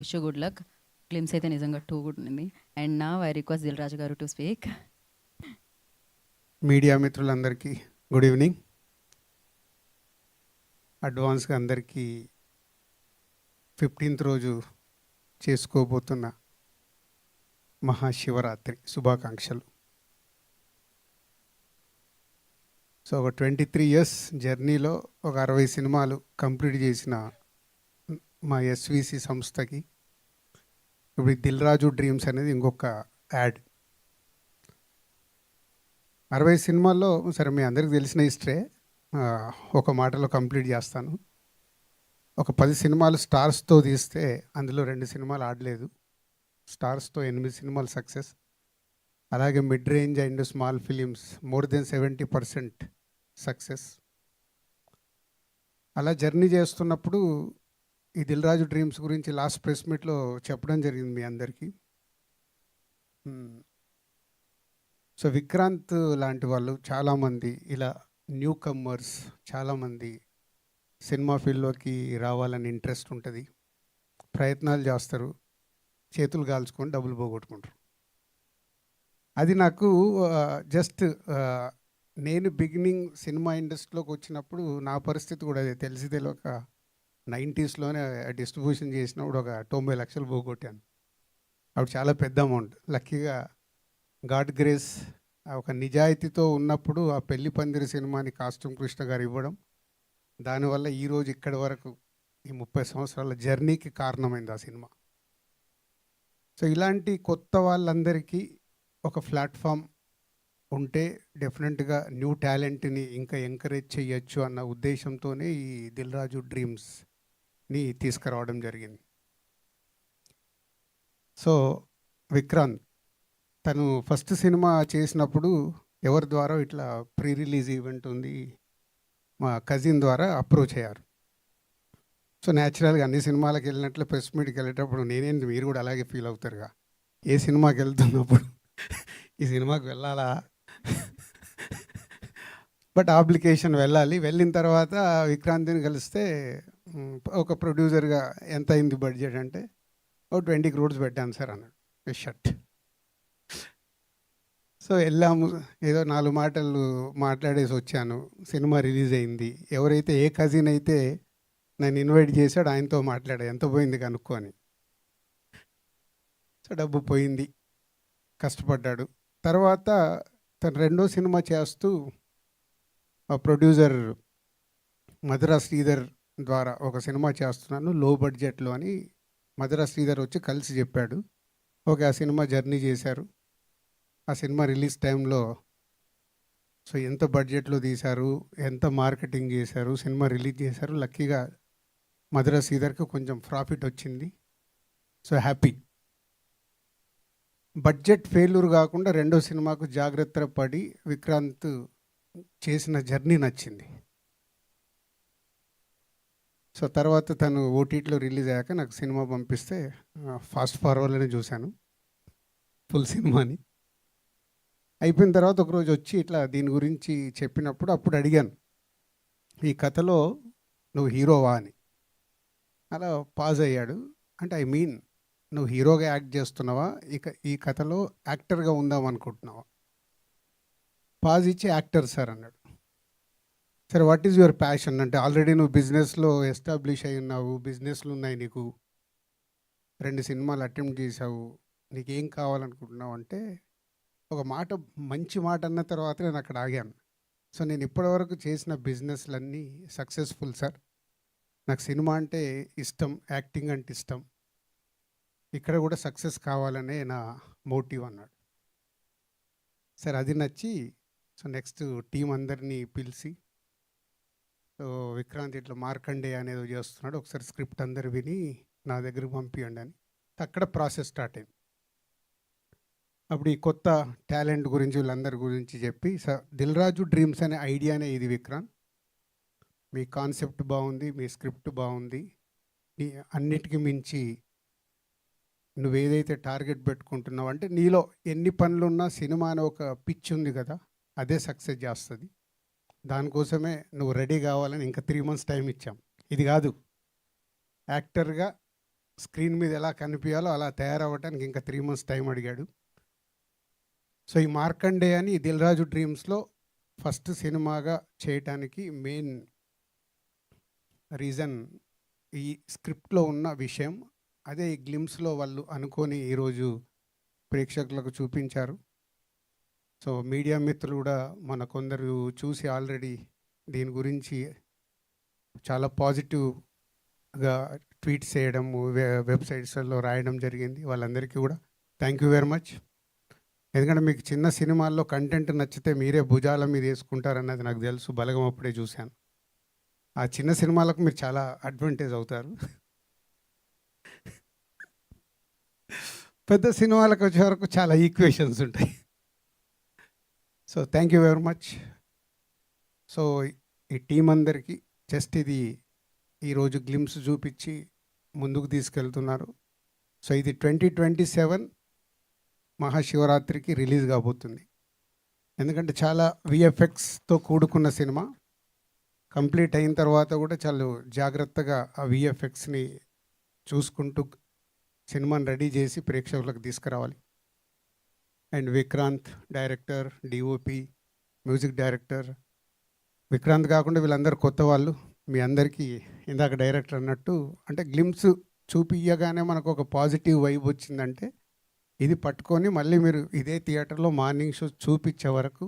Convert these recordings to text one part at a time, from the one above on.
Wish you good luck. క్లిమ్స్ అయితే నిజంగా too good ఉంది. అండ్ నా ఐ రిక్వెస్ట్ దిల్ రాజు గారు టు స్పీక్. మీడియా మిత్రులందరికీ గుడ్ ఈవినింగ్. అడ్వాన్స్గా అందరికీ 15th రోజు చేసుకోబోతున్న మహాశివరాత్రి శుభాకాంక్షలు. సో ఒక 23 years జర్నీలో ఒక 60 సినిమాలు కంప్లీట్ చేసిన మా ఎస్విసి సంస్థకి ఇప్పుడు దిల్ రాజు డ్రీమ్స్ అనేది ఇంకొక యాడ్. 60 సినిమాల్లో సరే మీ అందరికీ తెలిసిన హిస్టరీ ఒక మాటలో కంప్లీట్ చేస్తాను. ఒక 10 సినిమాలు స్టార్స్తో తీస్తే అందులో 2 సినిమాలు ఆడలేదు. స్టార్స్తో 8 సినిమాలు సక్సెస్. అలాగే mid range and small films more than 70% success. అలా జర్నీ చేస్తున్నప్పుడు ఈ దిల్ రాజు డ్రీమ్స్ గురించి లాస్ట్ ప్రెస్ మీట్లో చెప్పడం జరిగింది మీ అందరికీ. సో విక్రాంత్ లాంటి వాళ్ళు చాలామంది ఇలా న్యూ కమ్మర్స్ చాలామంది సినిమా ఫీల్డ్లోకి రావాలని ఇంట్రెస్ట్ ఉంటుంది, ప్రయత్నాలు చేస్తారు, చేతులు కాల్చుకొని డబ్బులు పోగొట్టుకుంటారు. అది నాకు జస్ట్ నేను బిగినింగ్ సినిమా ఇండస్ట్రీలోకి వచ్చినప్పుడు నా పరిస్థితి కూడా అదే. తెలిసి తెలియక 90sలోనే డిస్ట్రిబ్యూషన్ చేసినప్పుడు ఒక 90 లక్షలు పోగొట్టాను. అప్పుడు చాలా పెద్ద అమౌంట్. లక్కీగా గాడ్ గ్రేస్ ఒక నిజాయితీతో ఉన్నప్పుడు ఆ పెళ్లి పందిరి సినిమాని కాస్ట్యూమ్ కృష్ణ గారు ఇవ్వడం, దానివల్ల ఈరోజు ఇక్కడి వరకు ఈ 30 సంవత్సరాల జర్నీకి కారణమైంది ఆ సినిమా. సో ఇలాంటి కొత్త వాళ్ళందరికీ ఒక ప్లాట్ఫామ్ ఉంటే డెఫినెట్గా న్యూ టాలెంట్ని ఇంకా ఎంకరేజ్ చేయొచ్చు అన్న ఉద్దేశంతోనే ఈ దిల్ రాజు డ్రీమ్స్ని తీసుకురావడం జరిగింది. సో విక్రాంత్ తను ఫస్ట్ సినిమా చేసినప్పుడు ఎవరి ద్వారా ఇట్లా ప్రీ రిలీజ్ ఈవెంట్ ఉంది, మా కజిన్ ద్వారా అప్రోచ్ అయ్యారు. సో న్యాచురల్గా అన్ని సినిమాలకు వెళ్ళినట్లు ప్రెస్ మీట్కి వెళ్ళేటప్పుడు నేనేంటి మీరు కూడా అలాగే ఫీల్ అవుతారుగా, ఏ సినిమాకి వెళ్తున్నప్పుడు ఈ సినిమాకి వెళ్ళాలా బట్ అప్లికేషన్ వెళ్ళాలి. వెళ్ళిన తర్వాత విక్రాంతిని కలిస్తే ఒక ప్రొడ్యూసర్గా ఎంత అయింది బడ్జెట్ అంటే ఒక 20 crores పెట్టాను సార్ అన్నాడు. షట్. సో వెళ్ళాము, ఏదో 4 మాటలు మాట్లాడేసి వచ్చాను. సినిమా రిలీజ్ అయింది. ఎవరైతే ఏ కజిన్ అయితే నన్ను ఇన్వైట్ చేశాడు ఆయనతో మాట్లాడా ఎంత పోయింది కనుక్కొని. సో డబ్బు పోయింది, కష్టపడ్డాడు. తర్వాత తను రెండో సినిమా చేస్తూ ఆ ప్రొడ్యూసర్ మధురా శ్రీధర్ ద్వారా ఒక సినిమా చేస్తున్నాను లో బడ్జెట్లో అని మధురా శ్రీధర్ వచ్చి కలిసి చెప్పాడు. ఓకే, ఆ సినిమా జర్నీ చేశారు. ఆ సినిమా రిలీజ్ టైంలో సో ఎంత బడ్జెట్లో తీశారు, ఎంత మార్కెటింగ్ చేశారు, సినిమా రిలీజ్ చేశారు. లక్కీగా మధురా శ్రీధర్కి కొంచెం ప్రాఫిట్ వచ్చింది. So happy. బడ్జెట్ ఫెయిల్యూర్ కాకుండా రెండో సినిమాకు జాగ్రత్త పడి విక్రాంత్ చేసిన జర్నీ నచ్చింది. సో తర్వాత తను ఓటీటీలో రిలీజ్ అయ్యాక నాకు సినిమా పంపిస్తే ఫాస్ట్ ఫార్వర్డ్లోనే చూశాను ఫుల్ సినిమాని. అయిపోయిన తర్వాత ఒకరోజు వచ్చి ఇట్లా దీని గురించి చెప్పినప్పుడు అప్పుడు అడిగాను, ఈ కథలో నువ్వు హీరోవా అని. అలా పాజ్ అయ్యాడు. అంటే ఐ మీన్ నువ్వు హీరోగా యాక్ట్ చేస్తున్నావా, ఇక ఈ కథలో యాక్టర్గా ఉందాం అనుకుంటున్నావా? పాజ్ ఇచ్చి యాక్టర్ సార్ అన్నాడు. సరే వాట్ ఈజ్ యువర్ ప్యాషన్ అంటే, ఆల్రెడీ నువ్వు బిజినెస్లో ఎస్టాబ్లిష్ అయి ఉన్నావు, బిజినెస్లు ఉన్నాయి నీకు, 2 సినిమాలు అటెంప్ట్ చేసావు, నీకేం కావాలనుకుంటున్నావు అంటే ఒక మాట, మంచి మాట అన్న తర్వాత నేను అక్కడ ఆగాను. సో నేను ఇప్పటివరకు చేసిన బిజినెస్లన్నీ సక్సెస్ఫుల్ సార్, నాకు సినిమా అంటే ఇష్టం, యాక్టింగ్ అంటే ఇష్టం, ఇక్కడ కూడా సక్సెస్ కావాలనే నా మోటివ్ అన్నాడు. సరే అది నచ్చి సో నెక్స్ట్ టీం అందరినీ పిలిచి, సో విక్రాంత్ ఇట్లా మార్కండే అనేది చేస్తున్నాడు, ఒకసారి స్క్రిప్ట్ అందరు విని నా దగ్గరకు పంపించండి అని అక్కడ ప్రాసెస్ స్టార్ట్ అయింది. అప్పుడు ఈ కొత్త టాలెంట్ గురించి వీళ్ళందరి గురించి చెప్పి, దిల్ రాజు డ్రీమ్స్ అనే ఐడియానే ఇది విక్రాంత్, మీ కాన్సెప్ట్ బాగుంది, మీ స్క్రిప్ట్ బాగుంది, అన్నిటికీ మించి నువ్వేదైతే టార్గెట్ పెట్టుకుంటున్నావు అంటే నీలో ఎన్ని పనులున్నా సినిమా అనే ఒక పిచ్ ఉంది కదా, అదే సక్సెస్ చేస్తుంది. దానికోసమే నువ్వు రెడీ కావాలని ఇంకా 3 months టైం ఇచ్చాం. ఇది కాదు, యాక్టర్గా స్క్రీన్ మీద ఎలా కనిపించాలో అలా తయారవ్వడానికి ఇంకా 3 మంత్స్ టైం అడిగాడు. సో ఈ మార్కండే అని దిల్ రాజు డ్రీమ్స్లో ఫస్ట్ సినిమాగా చేయటానికి మెయిన్ రీజన్ ఈ స్క్రిప్ట్లో ఉన్న విషయం. అదే ఈ గ్లిమ్స్లో వాళ్ళు అనుకొని ఈరోజు ప్రేక్షకులకు చూపించారు. సో మీడియా మిత్రులు కూడా మన కొందరు చూసి ఆల్రెడీ దీని గురించి చాలా పాజిటివ్గా ట్వీట్స్ చేయడము, వెబ్సైట్స్లో రాయడం జరిగింది. వాళ్ళందరికీ కూడా థ్యాంక్ యూ వెరీ మచ్. ఎందుకంటే మీకు చిన్న సినిమాల్లో కంటెంట్ నచ్చితే మీరే భుజాల మీద వేసుకుంటారన్నది నాకు తెలుసు, బలగం అప్పుడే చూశాను. ఆ చిన్న సినిమాలకు మీరు చాలా అడ్వాంటేజ్ అవుతారు. పెద్ద సినిమాలకు వచ్చే వరకు చాలా ఈక్వేషన్స్ ఉంటాయి. So thank you very much. So ఈ టీం అందరికీ జస్ట్ ఇది ఈరోజు గ్లిమ్స్ చూపించి ముందుకు తీసుకెళ్తున్నారు. సో ఇది 2027 మహాశివరాత్రికి రిలీజ్ కాబోతుంది. ఎందుకంటే చాలా విఎఫ్ఎక్స్తో కూడుకున్న సినిమా. కంప్లీట్ అయిన తర్వాత కూడా చాలా జాగ్రత్తగా ఆ విఎఫ్ఎక్స్ని చూసుకుంటూ సినిమాని రెడీ చేసి ప్రేక్షకులకు తీసుకురావాలి. And Vikrant director, DOP, music director. Vikrant కాకుండా వీళ్ళందరూ కొత్త వాళ్ళు. మీ అందరికీ ఇందాక డైరెక్టర్ అన్నట్టు అంటే గ్లిమ్స్ చూపియగానే మనకు ఒక పాజిటివ్ వైబ్ వచ్చిందంటే ఇది పట్టుకొని మళ్ళీ మీరు ఇదే థియేటర్లో మార్నింగ్ షో చూపించే వరకు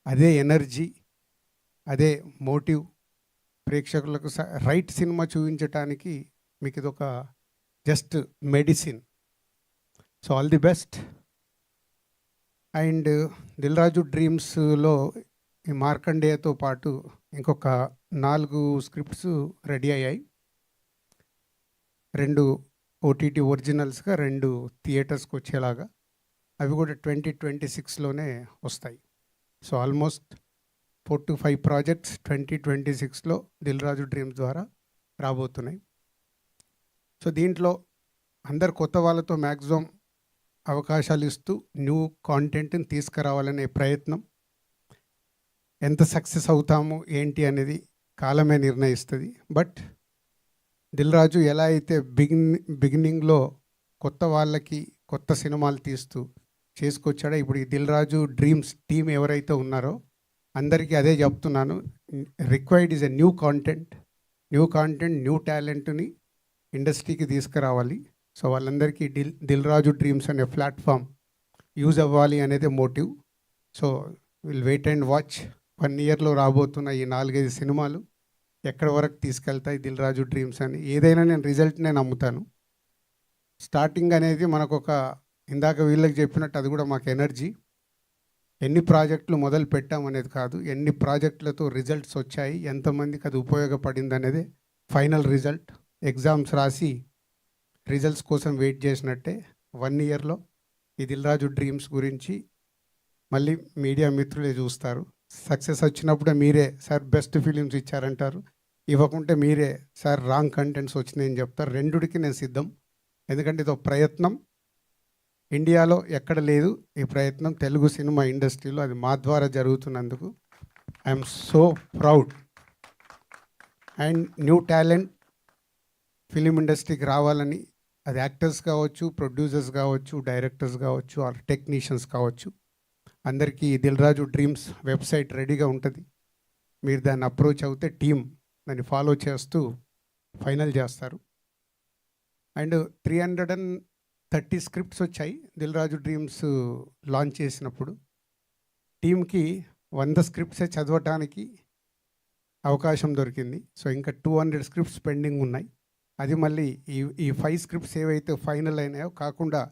అదే ఎనర్జీ, అదే మోటివ్ ప్రేక్షకులకు రైట్ సినిమా చూపించటానికి మీకు ఇది ఒక just medicine. So all the best. And Dil Raju డ్రీమ్స్లో ఈ మార్కండేయతో పాటు ఇంకొక 4 స్క్రిప్ట్స్ రెడీ అయ్యాయి. 2 ఓటీటీ ఒరిజినల్స్గా, 2 థియేటర్స్కి వచ్చేలాగా. అవి కూడా 2026లోనే వస్తాయి. సో ఆల్మోస్ట్ 4 to 5 ప్రాజెక్ట్స్ 2026లో దిల్ రాజు డ్రీమ్స్ ద్వారా రాబోతున్నాయి. సో దీంట్లో అందరు కొత్త వాళ్ళతో మ్యాక్సిమం అవకాశాలు ఇస్తూ న్యూ కాంటెంట్ని తీసుకురావాలనే ప్రయత్నం. ఎంత సక్సెస్ అవుతాము ఏంటి అనేది కాలమే నిర్ణయిస్తుంది. బట్ దిల్ రాజు ఎలా అయితే బిగినింగ్లో కొత్త వాళ్ళకి కొత్త సినిమాలు తీస్తూ చేసుకొచ్చాడో, ఇప్పుడు ఈ దిల్ రాజు డ్రీమ్స్ టీం ఎవరైతే ఉన్నారో అందరికీ అదే చెప్తున్నాను. Required is a new content, new టాలెంట్ని ఇండస్ట్రీకి తీసుకురావాలి. సో వాళ్ళందరికీ దిల్ రాజు డ్రీమ్స్ అనే ప్లాట్ఫామ్ యూజ్ అవ్వాలి అనేది motive. So will wait and watch. 1 ఇయర్లో రాబోతున్న ఈ 4-5 సినిమాలు ఎక్కడి వరకు తీసుకెళ్తాయి దిల్ రాజు డ్రీమ్స్ అని. ఏదైనా నేను రిజల్ట్నే నమ్ముతాను. స్టార్టింగ్ అనేది మనకు ఒక ఇందాక వీళ్ళకి చెప్పినట్టు అది కూడా మాకు ఎనర్జీ. ఎన్ని ప్రాజెక్టులు మొదలు పెట్టాం అనేది కాదు, ఎన్ని ప్రాజెక్టులతో రిజల్ట్స్ వచ్చాయి, ఎంతమందికి అది ఉపయోగపడింది అనేది ఫైనల్ రిజల్ట్. ఎగ్జామ్స్ రాసి రిజల్ట్స్ కోసం వెయిట్ చేసినట్టే 1 ఇయర్లో ఈ దిల్ రాజు డ్రీమ్స్ గురించి మళ్ళీ మీడియా మిత్రులే చూస్తారు. సక్సెస్ వచ్చినప్పుడే మీరే సార్ బెస్ట్ ఫిలిమ్స్ ఇచ్చారంటారు, ఇవ్వకుంటే మీరే సార్ రాంగ్ కంటెంట్స్ వచ్చినాయని చెప్తారు. రెండుకి నేను సిద్ధం. ఎందుకంటే ఇది ఒక ప్రయత్నం. ఇండియాలో ఎక్కడ లేదు ఈ ప్రయత్నం, తెలుగు సినిమా ఇండస్ట్రీలో. అది మా ద్వారా జరుగుతున్నందుకు I'm so proud. And new talent film ఇండస్ట్రీకి రావాలని, అది యాక్టర్స్ కావచ్చు, ప్రొడ్యూసర్స్ కావచ్చు, డైరెక్టర్స్ కావచ్చు, ఆర్ టెక్నీషియన్స్ కావచ్చు, అందరికీ దిల్ రాజు డ్రీమ్స్ వెబ్సైట్ రెడీగా ఉంటుంది. మీరు దాన్ని అప్రోచ్ అవుతే టీం దాన్ని ఫాలో చేస్తూ ఫైనల్ చేస్తారు. అండ్ 330 స్క్రిప్ట్స్ వచ్చాయి దిల్ రాజు డ్రీమ్స్ లాంచ్ చేసినప్పుడు. టీంకి 100 స్క్రిప్ట్సే చదవటానికి అవకాశం దొరికింది. సో ఇంకా 200 స్క్రిప్ట్స్ పెండింగ్ ఉన్నాయి. అది మళ్ళీ ఈ 5 స్క్రిప్ట్స్ ఏవైతే ఫైనల్ అయినాయో కాకుండా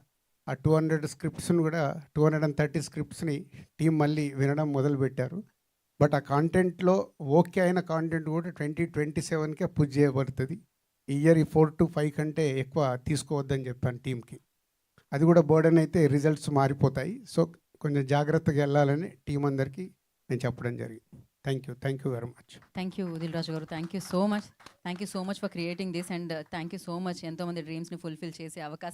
ఆ 200 స్క్రిప్ట్స్ని కూడా 230 స్క్రిప్ట్స్ని టీం మళ్ళీ వినడం మొదలుపెట్టారు. బట్ ఆ కాంటెంట్లో ఓకే అయిన కాంటెంట్ కూడా 2027కే పుష్ చేయబడుతుంది. ఈ ఇయర్ ఈ 4 to 5 కంటే ఎక్కువ తీసుకోవద్దని చెప్పాను టీంకి. అది కూడా బర్డెన్ అయితే రిజల్ట్స్ మారిపోతాయి. సో కొంచెం జాగ్రత్తగా వెళ్ళాలని టీం అందరికీ నేను చెప్పడం జరిగింది. Thank you very much. Thank you Dil Raju గారు. Thank you so much for creating this. And thank you so much ఎంతోమంది డ్రీమ్స్ని ఫుల్ఫిల్ చేసే అవకాశం